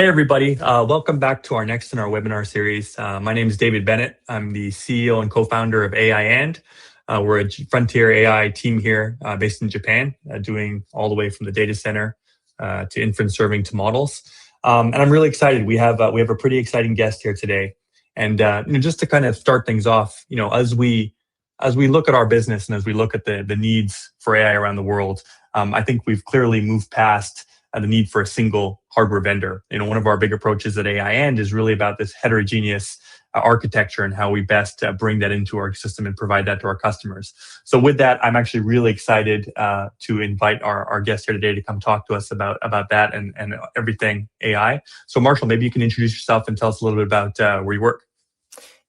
Hey, everybody. Welcome back to our next in our webinar series. My name is David Bennett. I'm the CEO and co-founder of AI and. We're a frontier AI team here based in Japan, doing all the way from the data center to inference serving to models. And I'm really excited. We have a pretty exciting guest here today. And just to kind of start things off, as we look at our business and as we look at the needs for AI around the world, I think we've clearly moved past the need for a single hardware vendor. One of our big approaches at AI and is really about this heterogeneous architecture and how we best bring that into our system and provide that to our customers. So with that, I'm actually really excited to invite our guest here today to come talk to us about that and everything AI. So Marshall, maybe you can introduce yourself and tell us a little bit about where you work.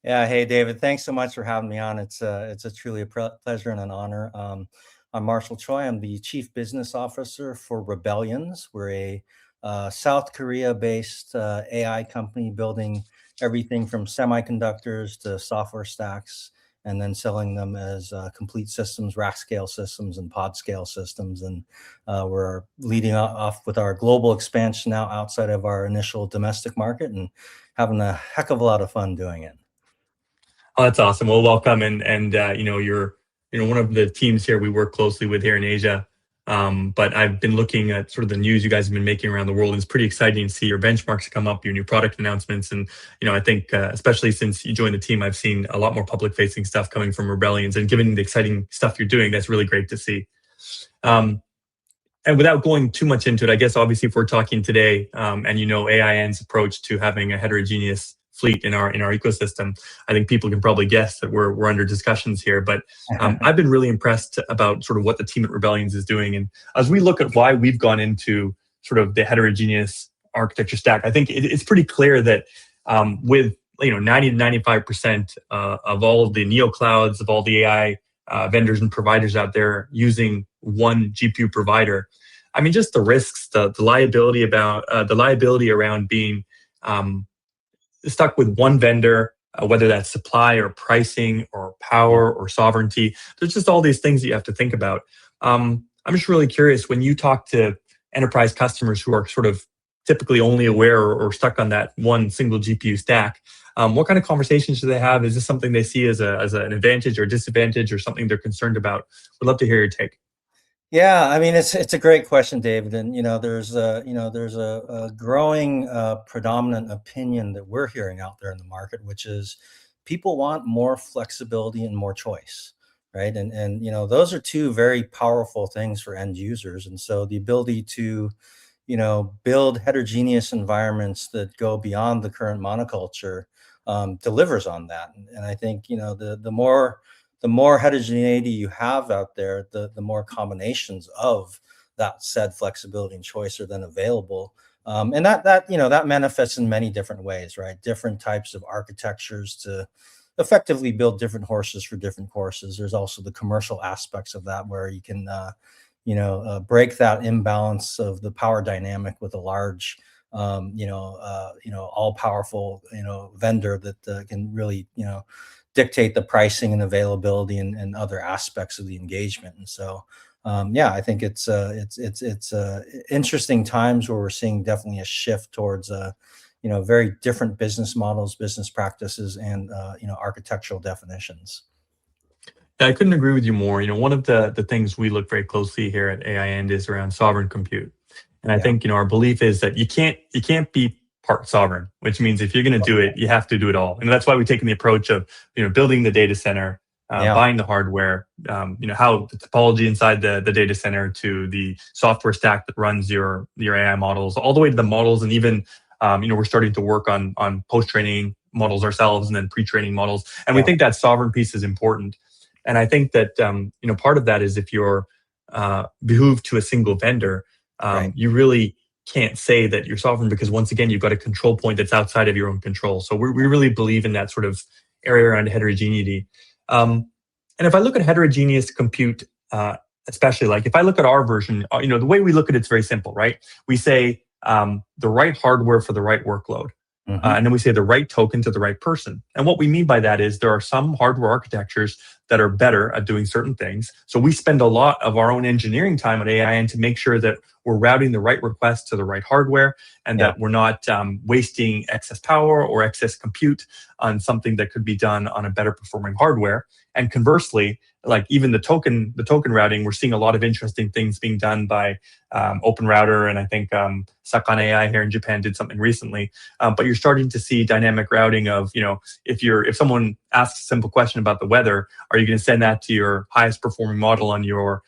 Yeah, hey David, thanks so much for having me on. It's truly a pleasure and an honor. I'm Marshall Choy. I'm the Chief Business Officer for Rebellions. We're a South Korea-based AI company building everything from semiconductors to software stacks, and then selling them as complete systems, rack scale systems, and pod scale systems. And we're leading off with our global expansion now outside of our initial domestic market and having a heck of a lot of fun doing it. Oh, that's awesome. Well, welcome, and you're one of the teams here we work closely with here in Asia. But I've been looking at sort of the news you guys have been making around the world, and it's pretty exciting to see your benchmarks come up, your new product announcements, and I think especially since you joined the team, I've seen a lot more public-facing stuff coming from Rebellions, and given the exciting stuff you're doing, that's really great to see. And without going too much into it, I guess obviously if we're talking today, and AIN's approach to having a heterogeneous fleet in our ecosystem, I think people can probably guess that we're under discussions here. But I've been really impressed about sort of what the team at Rebellions is doing, and as we look at why we've gone into sort of the heterogeneous architecture stack, I think it's pretty clear that with 90 to 95% of all of the neo clouds, of all the AI vendors and providers out there using one GPU provider, I mean, just the risks, the liability around being stuck with one vendor, whether that's supply or pricing or power or sovereignty. There's just all these things that you have to think about. I'm just really curious, when you talk to enterprise customers who are sort of typically only aware or stuck on that one single GPU stack, what kind of conversations do they have? Is this something they see as an advantage or disadvantage or something they're concerned about? Would love to hear your take. Yeah, I mean it's a great question, David, and there's a growing predominant opinion that we're hearing out there in the market, which is people want more flexibility and more choice, right? And those are two very powerful things for end users, and so the ability to build heterogeneous environments that go beyond the current monoculture delivers on that. And I think the more heterogeneity you have out there, the more combinations of that said flexibility and choice are then available. And that manifests in many different ways, right? Different types of architectures to effectively build different horses for different courses. There's also the commercial aspects of that where you can, break that imbalance of the power dynamic with a large, all powerful, vendor that can really, dictate the pricing and availability and other aspects of the engagement. And so, I think it's interesting times where we're seeing definitely a shift towards, very different business models, business practices, and architectural definitions. Yeah, I couldn't agree with you more. One of the things we look very closely here at AIN is around sovereign compute. And I think, our belief is that you can't be part sovereign, which means if you're going to do it, you have to do it all. And that's why we've taken the approach of, building the data center, buying the hardware, how the topology inside the data center to the software stack that runs your AI models, all the way to the models. And even, we're starting to work on post-training models ourselves and then pre-training models. And we think that sovereign piece is important. And I think that, part of that is if you're behooved to a single vendor, you really can't say that you're sovereign because once again, you've got a control point that's outside of your own control. So we really believe in that sort of area around heterogeneity. And if I look at heterogeneous compute, especially like if I look at our version, the way we look at it's very simple, right? We say the right hardware for the right workload. And then we say the right token to the right person. And what we mean by that is there are some hardware architectures that are better at doing certain things. So we spend a lot of our own engineering time at AIN to make sure that we're routing the right request to the right hardware, and that we're not wasting excess power or excess compute on something that could be done on a better performing hardware. And conversely, like even the token routing, we're seeing a lot of interesting things being done by Open Router, and I think Sakan AI here in Japan did something recently. But you're starting to see dynamic routing of, if someone asks a simple question about the weather, are you going to send that to your highest performing model on your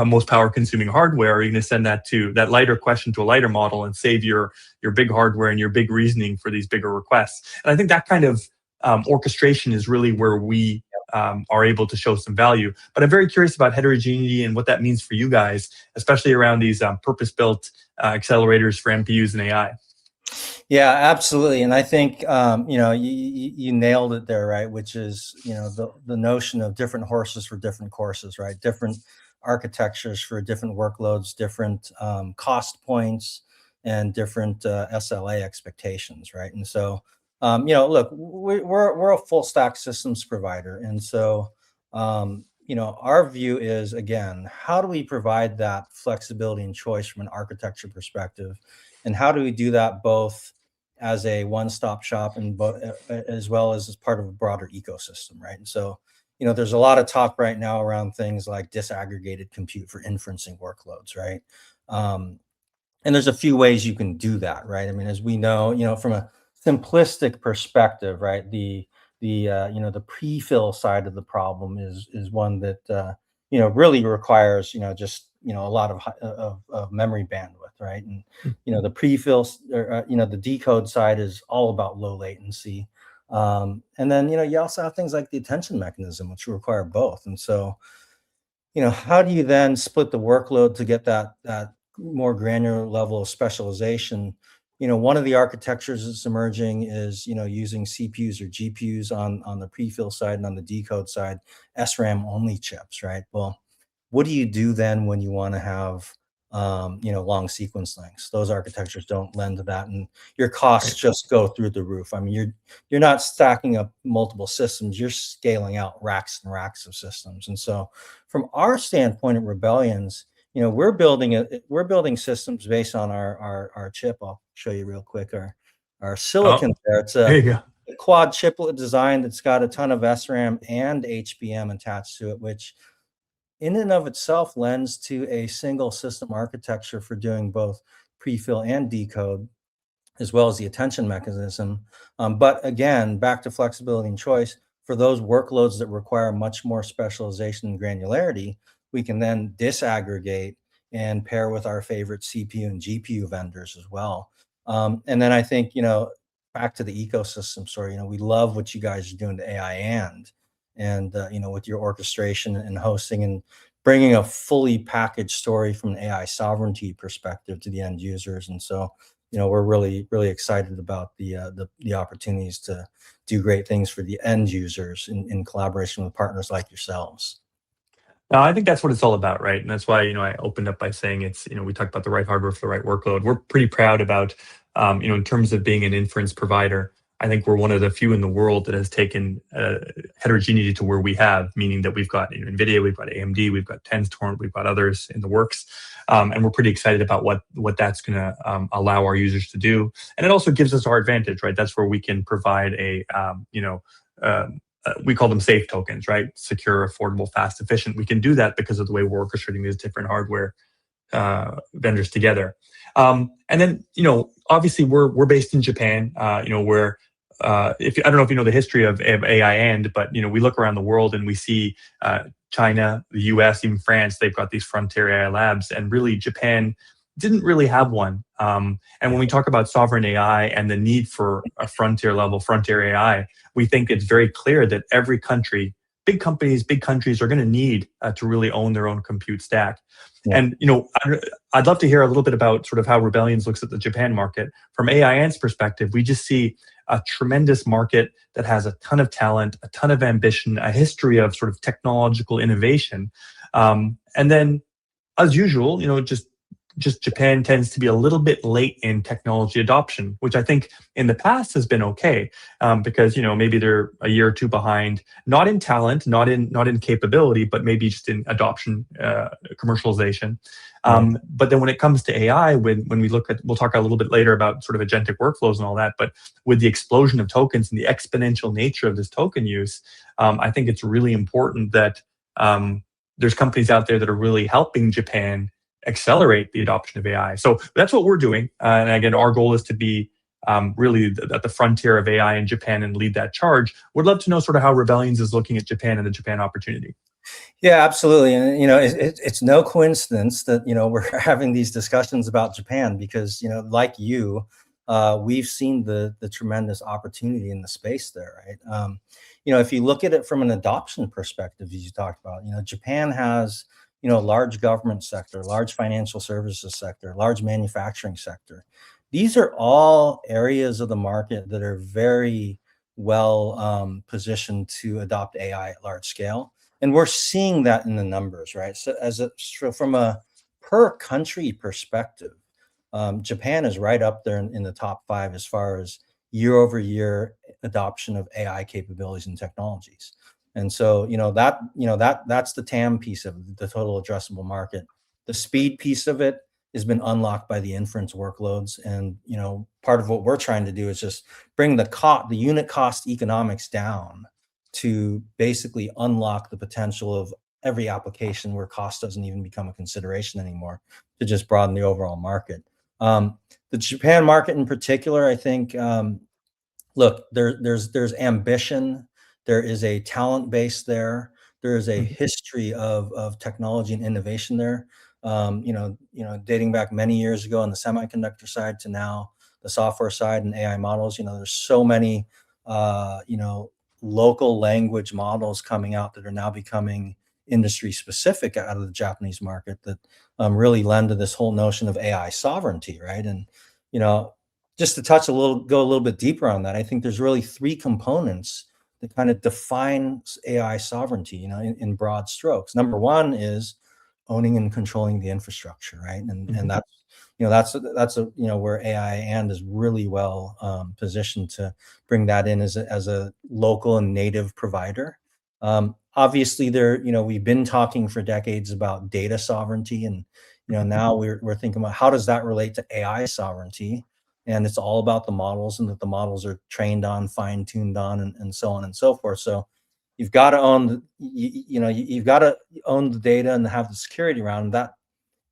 most power consuming hardware? Or are you going to send that lighter question to a lighter model and save your big hardware and your big reasoning for these bigger requests? And I think that kind of orchestration is really where we are able to show some value. But I'm very curious about heterogeneity and what that means for you guys, especially around these purpose-built accelerators for NPUs and AI. Yeah, absolutely. And I think, you nailed it there, right? Which is, the notion of different horses for different courses, right? Different architectures for different workloads, different cost points, and different SLA expectations, right? And so, look, we're a full stack systems provider. And so, our view is, again, how do we provide that flexibility and choice from an architecture perspective? And how do we do that both as a one-stop shop and as well as part of a broader ecosystem, right? And so, there's a lot of talk right now around things like disaggregated compute for inferencing workloads, right? And there's a few ways you can do that, right? I mean, as we know, from a simplistic perspective, right? The pre-fill side of the problem is one that really requires a lot of memory bandwidth, right? And the pre-fill or the decode side is all about low latency. And then you also have things like the attention mechanism, which require both. And so how do you then split the workload to get that more granular level of specialization? One of the architectures that's emerging is using CPUs or GPUs on the prefill side, and on the decode side, SRAM only chips, right? Well, what do you do then when you want to have long sequence lengths? Those architectures don't lend to that, and your costs just go through the roof. I mean, you're not stacking up multiple systems, you're scaling out racks and racks of systems. And so from our standpoint at Rebellions, we're building systems based on our chip. I'll show you real quick our silicon there. It's There you go. a quad chiplet design that's got a ton of SRAM and HBM attached to it, which in and of itself lends to a single system architecture for doing both prefill and decode, as well as the attention mechanism. But again, back to flexibility and choice, for those workloads that require much more specialization and granularity, we can then disaggregate and pair with our favorite CPU and GPU vendors as well. And then I think, back to the ecosystem story, we love what you guys are doing to AI and with your orchestration and hosting and bringing a fully packaged story from an AI sovereignty perspective to the end users. And so, we're really, really excited about the opportunities to do great things for the end users in collaboration with partners like yourselves. I think that's what it's all about, right? And that's why, I opened up by saying it's, we talked about the right hardware for the right workload. We're pretty proud about, in terms of being an inference provider, I think we're one of the few in the world that has taken heterogeneity to where we have, meaning that we've got NVIDIA, we've got AMD, we've got Tenstorrent, we've got others in the works. And we're pretty excited about what that's going to allow our users to do. And it also gives us our advantage, right? That's where we can provide we call them safe tokens, right? Secure, affordable, fast, efficient. We can do that because of the way we're orchestrating these different hardware vendors together. And then, obviously we're based in Japan, where I don't know if you know the history of AI, but we look around the world and we see China, the US, even France, they've got these frontier AI labs, and really Japan didn't really have one. And when we talk about sovereign AI and the need for a frontier AI, we think it's very clear that every country, big countries are going to need to really own their own compute stack. Yeah. And I'd love to hear a little bit about sort of how Rebellions looks at the Japan market. From AIN's perspective, we just see a tremendous market that has a ton of talent, a ton of ambition, a history of sort of technological innovation. And then, as usual, just just Japan tends to be a little bit late in technology adoption, which I think in the past has been okay, because maybe they're a year or two behind, not in talent, not in capability, but maybe just in adoption, commercialization. Right. But then when it comes to AI, when we look at, we'll talk a little bit later about sort of agentic workflows and all that, but with the explosion of tokens and the exponential nature of this token use, I think it's really important that there's companies out there that are really helping Japan accelerate the adoption of AI. So that's what we're doing. And again, our goal is to be really at the frontier of AI in Japan and lead that charge. Would love to know sort of how Rebellions is looking at Japan and the Japan opportunity. Yeah, absolutely. And it's no coincidence that we're having these discussions about Japan because like you, we've seen the tremendous opportunity in the space there, right? If you look at it from an adoption perspective, as you talked about, Japan has large government sector, large financial services sector, large manufacturing sector. These are all areas of the market that are very well positioned to adopt AI at large scale, and we're seeing that in the numbers, right? So from a per country perspective, Japan is right up there in the top five as far as year over year adoption of AI capabilities and technologies. And so, that's the TAM piece of it, the total addressable market. The speed piece of it has been unlocked by the inference workloads. And, part of what we're trying to do is just bring the unit cost economics down to basically unlock the potential of every application where cost doesn't even become a consideration anymore, to just broaden the overall market. The Japan market in particular, I think, look, there's ambition, there is a talent base there, there is a Mhm. history of technology and innovation there. Dating back many years ago on the semiconductor side to now the software side and AI models. There's so many local language models coming out that are now becoming industry specific out of the Japanese market that really lend to this whole notion of AI sovereignty, right? And you know, just to go a little bit deeper on that, I think there's really three components that kind of define AI sovereignty, in broad strokes. Number one is owning and controlling the infrastructure, right? And Mhm. that's where AI and is really well positioned to bring that in as a local and native provider. Obviously, we've been talking for decades about data sovereignty, and now we're thinking about how does that relate to AI sovereignty, and it's all about the models and that the models are trained on, fine tuned on, and so on and so forth. So you've got to own you've got to own the data and have the security around that.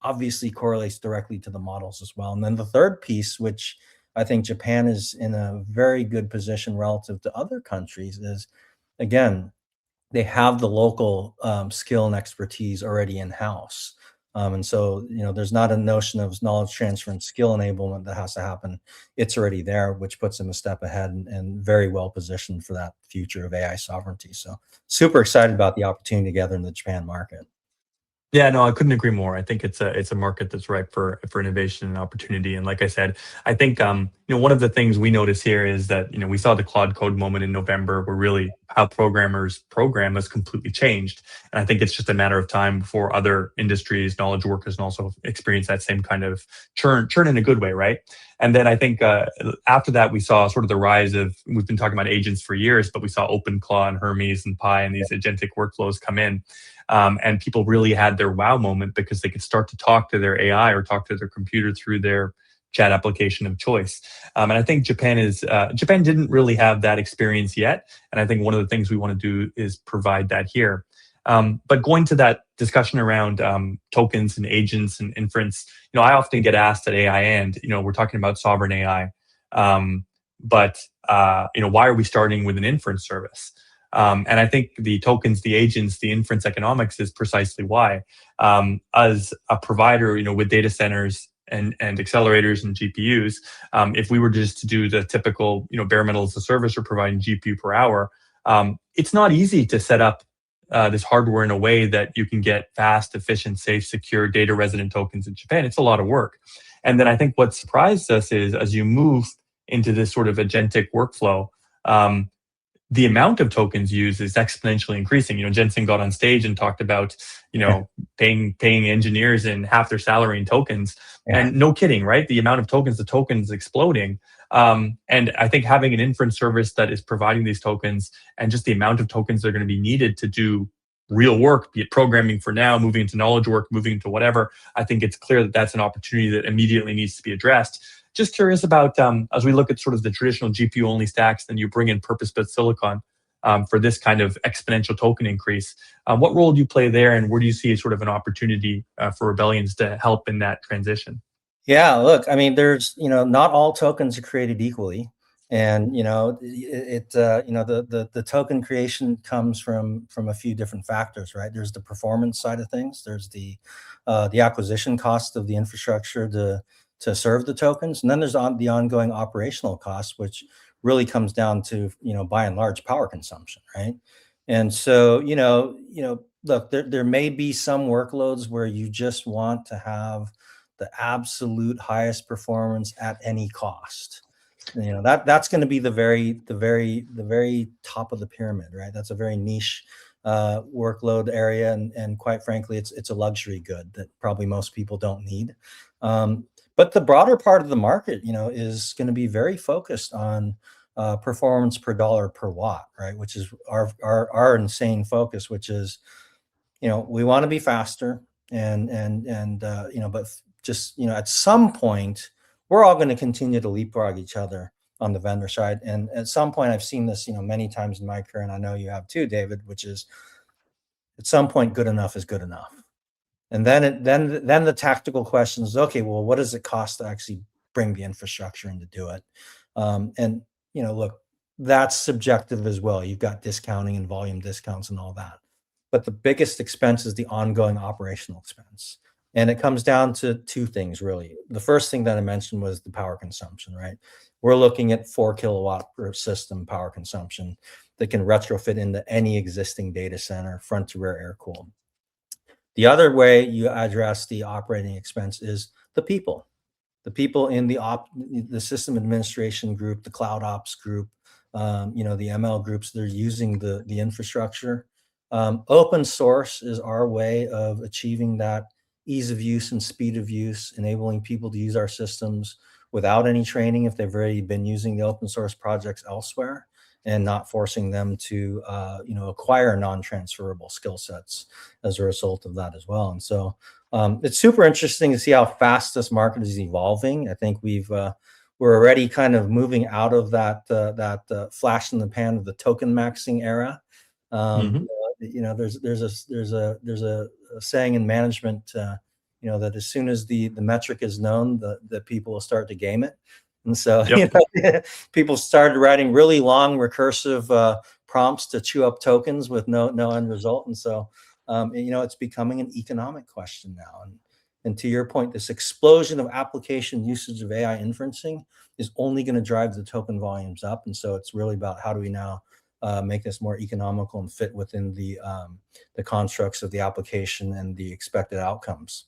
Obviously correlates directly to the models as well. And then the third piece, which I think Japan is in a very good position relative to other countries, is again, they have the local skill and expertise already in house. And so, there's not a notion of knowledge transfer and skill enablement that has to happen. It's already there, which puts them a step ahead and very well positioned for that future of AI sovereignty. So, super excited about the opportunity together in the Japan market. Yeah, no, I couldn't agree more. I think it's a market that's ripe for innovation and opportunity. And like I said, I think one of the things we notice here is that we saw the Claude Code moment in November, where really how programmers program has completely changed. And I think it's just a matter of time before other industries, knowledge workers, can also experience that same kind of churn in a good way, right? And then I think after that, we saw sort of the rise of, we've been talking about agents for years, but we saw OpenClaw and Hermes and Pi and these agentic workflows come in. And people really had their wow moment because they could start to talk to their AI or talk to their computer through their chat application of choice. And I think Japan didn't really have that experience yet. And I think one of the things we want to do is provide that here. But going to that discussion around tokens and agents and inference, I often get asked at AI and, we're talking about sovereign AI. But why are we starting with an inference service? And I think the tokens, the agents, the inference economics is precisely why. As a provider, with data centers and accelerators and GPUs, if we were just to do the typical, bare metal as a service or providing GPU per hour, it's not easy to set up this hardware in a way that you can get fast, efficient, safe, secure data resident tokens in Japan. It's a lot of work. And then I think what surprised us is as you move into this sort of agentic workflow, the amount of tokens used is exponentially increasing. Jensen got on stage and talked about, paying engineers in half their salary in tokens. Yeah. And no kidding, right? The amount of tokens, the tokens exploding. And I think having an inference service that is providing these tokens and just the amount of tokens that are going to be needed to do real work, be it programming for now, moving into knowledge work, moving into whatever, I think it's clear that that's an opportunity that immediately needs to be addressed. Just curious about, as we look at sort of the traditional GPU-only stacks, then you bring in purpose-built silicon for this kind of exponential token increase. What role do you play there, and where do you see sort of an opportunity for Rebellions to help in that transition? Yeah, look, I mean, there's, not all tokens are created equally. And, the token creation comes from a few different factors, right? There's the performance side of things. There's the acquisition cost of the infrastructure to serve the tokens. And then there's the ongoing operational cost, which really comes down to, by and large, power consumption, right? And so, look, there may be some workloads where you just want to have the absolute highest performance at any cost. That's going to be the very top of the pyramid, right? That's a very niche workload area, and quite frankly, it's a luxury good that probably most people don't need. But the broader part of the market, is going to be very focused on performance per dollar per watt, right? Which is our insane focus, which is, we want to be faster, but just, at some point, we're all going to continue to leapfrog each other on the vendor side. And at some point, I've seen this, many times in my career, and I know you have too, David, which is, at some point, good enough is good enough. And then the tactical question is, okay, well, what does it cost to actually bring the infrastructure in to do it? And, look, that's subjective as well. You've got discounting and volume discounts and all that. But the biggest expense is the ongoing operational expense. And it comes down to two things, really. The first thing that I mentioned was the power consumption, right? We're looking at 4 kilowatt per system power consumption that can retrofit into any existing data center, front to rear air cooled. The other way you address the operating expense is the people in the system administration group, the cloud ops group, the ML groups. They're using the infrastructure. Open source is our way of achieving that ease of use and speed of use, enabling people to use our systems without any training if they've already been using the open source projects elsewhere, and not forcing them to acquire non-transferable skill sets as a result of that as well. And so it's super interesting to see how fast this market is evolving. I think we're already kind of moving out of that flash in the pan of the token maxing era. There's a saying in management, that as soon as the metric is known, the people will start to game it. And so, people started writing really long recursive prompts to chew up tokens with no end result. And so, it's becoming an economic question now. And to your point, this explosion of application usage of AI inferencing is only going to drive the token volumes up. And so it's really about how do we now make this more economical and fit within the constructs of the application and the expected outcomes.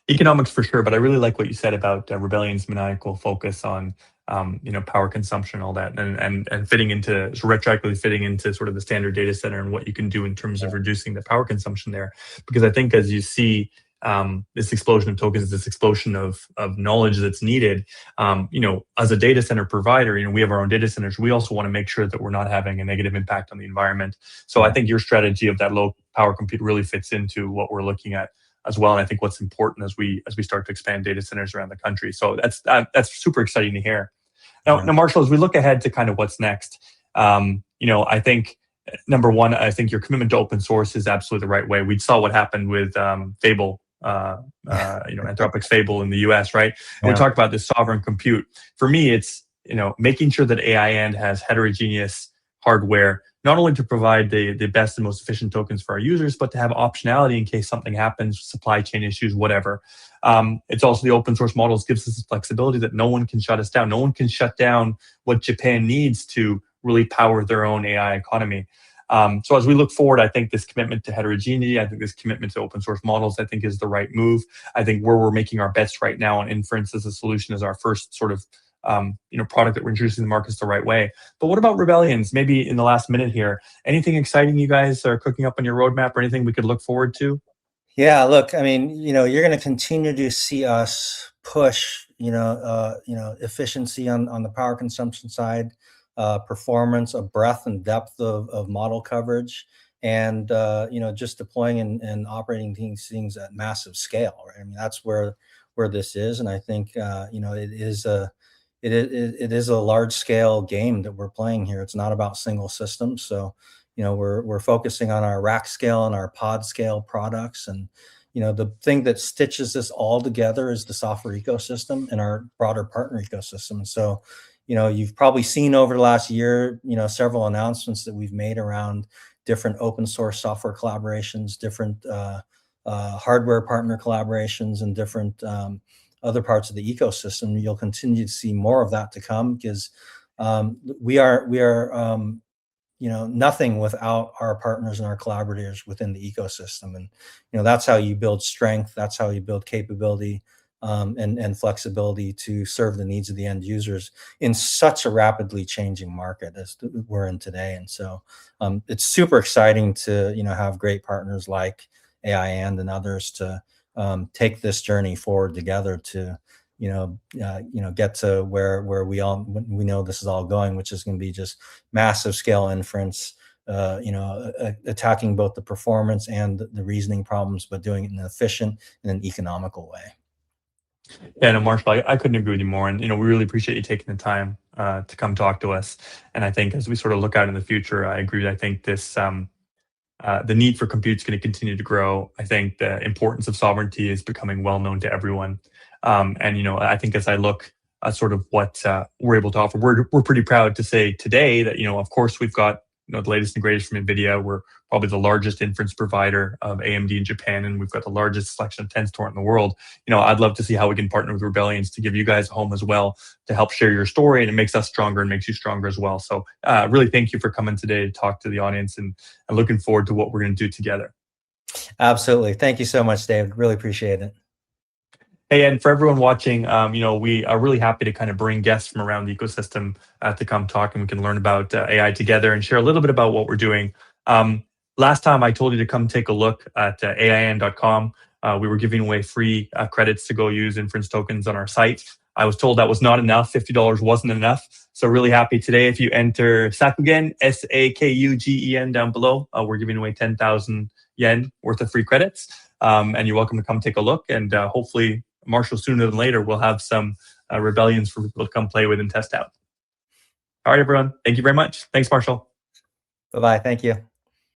Economics for sure, but I really like what you said about Rebellion's maniacal focus on power consumption, all that, and fitting into retroactively fitting into sort of the standard data center and what you can do in terms of reducing the power consumption there. Because I think as you see this explosion of tokens, this explosion of knowledge that's needed, as a data center provider, we have our own data centers. We also want to make sure that we're not having a negative impact on the environment. So I think your strategy of that low power compute really fits into what we're looking at as well. And I think what's important as we start to expand data centers around the country. So that's super exciting to hear. Now, Marshall, as we look ahead to kind of what's next, I think number one, I think your commitment to open source is absolutely the right way. We saw what happened with Fable, Anthropic's Fable in the US, right? We talked about this sovereign compute. For me, it's making sure that AI has heterogeneous hardware, not only to provide the best and most efficient tokens for our users, but to have optionality in case something happens, supply chain issues, whatever. It's also the open source models gives us the flexibility that no one can shut us down. No one can shut down what Japan needs to really power their own AI economy. So as we look forward, I think this commitment to heterogeneity, I think this commitment to open source models, I think is the right move. I think where we're making our bets right now on inference as a solution as our first sort of product that we're introducing to the markets the right way. But what about rebellions? Maybe in the last minute here, anything exciting you guys are cooking up on your roadmap, or anything we could look forward to? Yeah, look, I mean, you're going to continue to see us push, efficiency on the power consumption side, performance, a breadth and depth of model coverage, and just deploying and operating things at massive scale. Right? I mean, that's where this is, and I think it is a large scale game that we're playing here. It's not about single systems, so we're focusing on our rack scale and our pod scale products, and the thing that stitches this all together is the software ecosystem and our broader partner ecosystem. And so you've probably seen over the last year several announcements that we've made around different open source software collaborations, different hardware partner collaborations, and different other parts of the ecosystem. You'll continue to see more of that to come, because we are nothing without our partners and our collaborators within the ecosystem. And that's how you build strength, that's how you build capability, and flexibility to serve the needs of the end users in such a rapidly changing market as we're in today. And so it's super exciting to have great partners like and others to take this journey forward together to get to where we know this is all going, which is going to be just massive scale inference, attacking both the performance and the reasoning problems, but doing it in an efficient and an economical way. Yeah, no, Marshall, I couldn't agree with you more. And, we really appreciate you taking the time to come talk to us. And I think as we sort of look out in the future, I agree. I think the need for compute is going to continue to grow. I think the importance of sovereignty is becoming well known to everyone. And I think as I look at sort of what we're able to offer, we're pretty proud to say today that of course we've got the latest and greatest from NVIDIA. We're probably the largest inference provider of AMD in Japan, and we've got the largest selection of Tenstorrent in the world. I'd love to see how we can partner with Rebellions to give you guys a home as well, to help share your story, and it makes us stronger and makes you stronger as well. So really thank you for coming today to talk to the audience, and looking forward to what we're going to do together. Absolutely. Thank you so much, David. Really appreciate it. Hey, and for everyone watching, we are really happy to kind of bring guests from around the ecosystem to come talk, and we can learn about AI together and share a little bit about what we're doing. Last time I told you to come take a look at AIN.com. We were giving away free credits to go use inference tokens on our site. I was told that was not enough. $50 wasn't enough. So really happy today. If you enter Sakugen, SAKUGEN down below, we're giving away 10,000 yen worth of free credits. And you're welcome to come take a look. And hopefully, Marshall, sooner than later, we'll have some rebellions for people to come play with and test out. All right, everyone. Thank you very much. Thanks, Marshall. Bye-bye. Thank you.